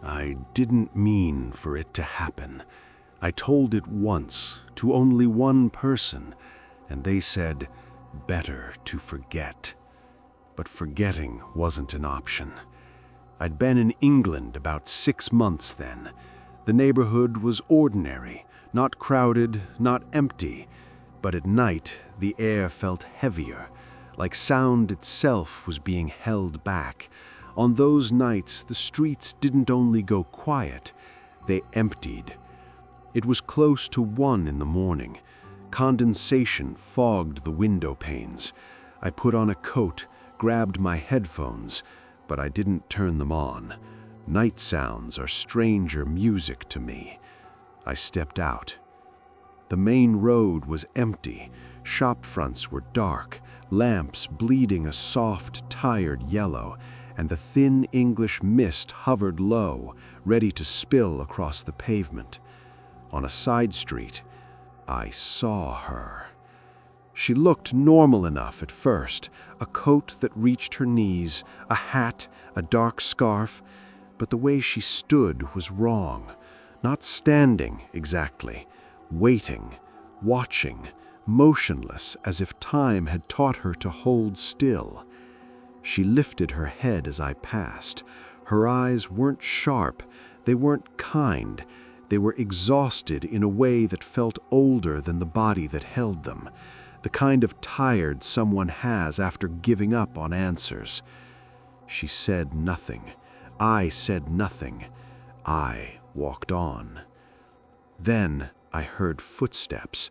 I didn't mean for it to happen. I told it once, to only one person, and they said, better to forget. But forgetting wasn't an option. I'd been in England about 6 months then. The neighborhood was ordinary, not crowded, not empty, but at night the air felt heavier, like sound itself was being held back. On those nights, the streets didn't only go quiet, they emptied. It was close to 1 in the morning. Condensation fogged the window panes. I put on a coat, grabbed my headphones, but I didn't turn them on. Night sounds are stranger music to me. I stepped out. The main road was empty. Shop fronts were dark, lamps bleeding a soft, tired yellow, and the thin English mist hovered low, ready to spill across the pavement. On a side street, I saw her. She looked normal enough at first, a coat that reached her knees, a hat, a dark scarf, but the way she stood was wrong. Not standing, exactly, waiting, watching, motionless as if time had taught her to hold still. She lifted her head as I passed. Her eyes weren't sharp, they weren't kind, they were exhausted in a way that felt older than the body that held them, the kind of tired someone has after giving up on answers. She said nothing. I said nothing. I walked on. Then I heard footsteps,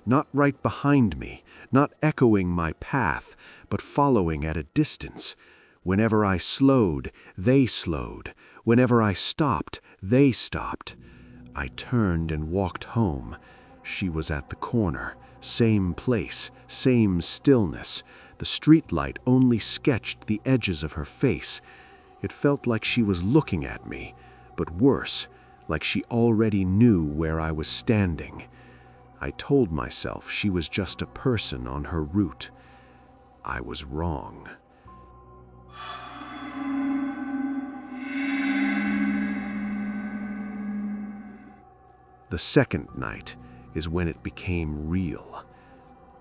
not right behind me, not echoing my path, but following at a distance. Whenever I slowed, they slowed. Whenever I stopped, they stopped. I turned and walked home. She was at the corner. Same place, same stillness. The streetlight only sketched the edges of her face. It felt like she was looking at me, but worse, like she already knew where I was standing. I told myself she was just a person on her route. I was wrong. The second night is when it became real.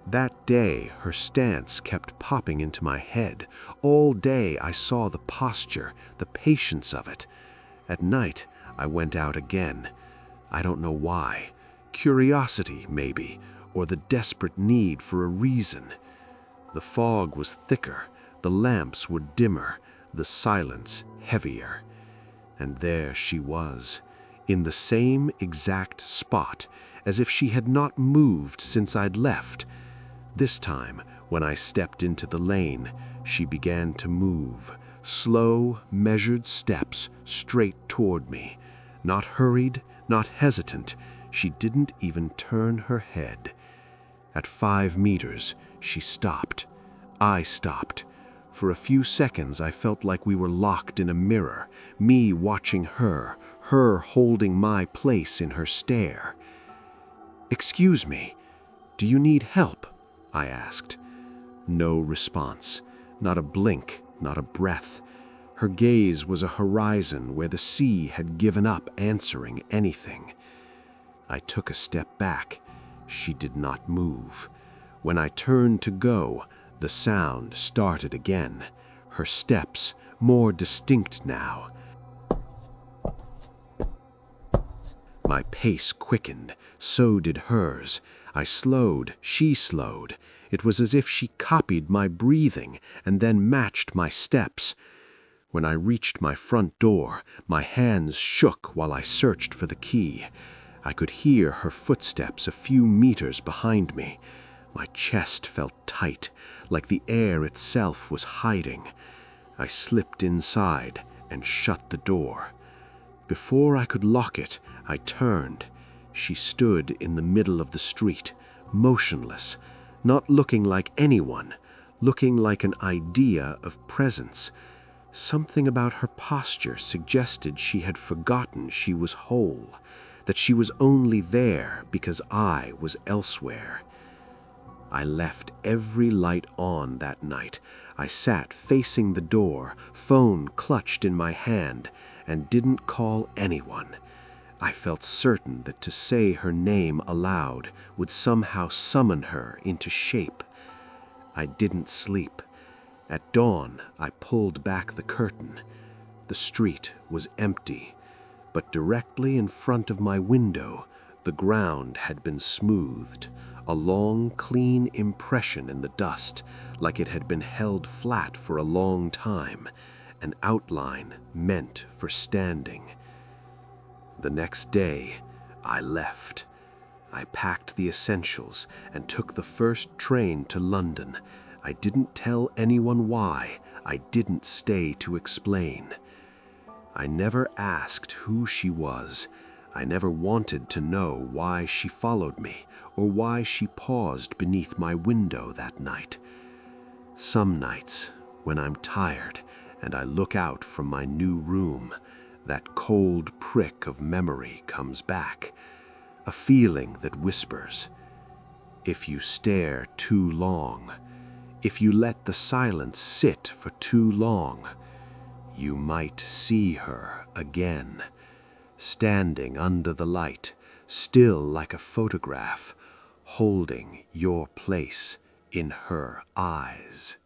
That day, her stance kept popping into my head. All day I saw the posture, the patience of it. At night, I went out again. I don't know why. Curiosity, maybe, or the desperate need for a reason. The fog was thicker, the lamps were dimmer, the silence heavier. And there she was, in the same exact spot, as if she had not moved since I'd left. This time, when I stepped into the lane, she began to move, slow, measured steps straight toward me. Not hurried, not hesitant. She didn't even turn her head. At 5 meters, she stopped. I stopped. For a few seconds, I felt like we were locked in a mirror, me watching her holding my place in her stare. "Excuse me, do you need help?" I asked. No response, not a blink, not a breath. Her gaze was a horizon where the sea had given up answering anything. I took a step back. She did not move. When I turned to go, the sound started again. Her steps, more distinct now. My pace quickened, so did hers. I slowed, she slowed. It was as if she copied my breathing and then matched my steps. When I reached my front door, my hands shook while I searched for the key. I could hear her footsteps a few meters behind me. My chest felt tight, like the air itself was hiding. I slipped inside and shut the door. Before I could lock it, I turned. She stood in the middle of the street, motionless, not looking like anyone, looking like an idea of presence. Something about her posture suggested she had forgotten she was whole, that she was only there because I was elsewhere. I left every light on that night. I sat facing the door, phone clutched in my hand, and didn't call anyone. I felt certain that to say her name aloud would somehow summon her into shape. I didn't sleep. At dawn, I pulled back the curtain. The street was empty, but directly in front of my window, the ground had been smoothed, a long, clean impression in the dust, like it had been held flat for a long time, an outline meant for standing. The next day, I left. I packed the essentials and took the first train to London. I didn't tell anyone why. I didn't stay to explain. I never asked who she was. I never wanted to know why she followed me or why she paused beneath my window that night. Some nights, when I'm tired and I look out from my new room, that cold prick of memory comes back, a feeling that whispers, if you stare too long, if you let the silence sit for too long, you might see her again, standing under the light, still like a photograph, holding your place in her eyes.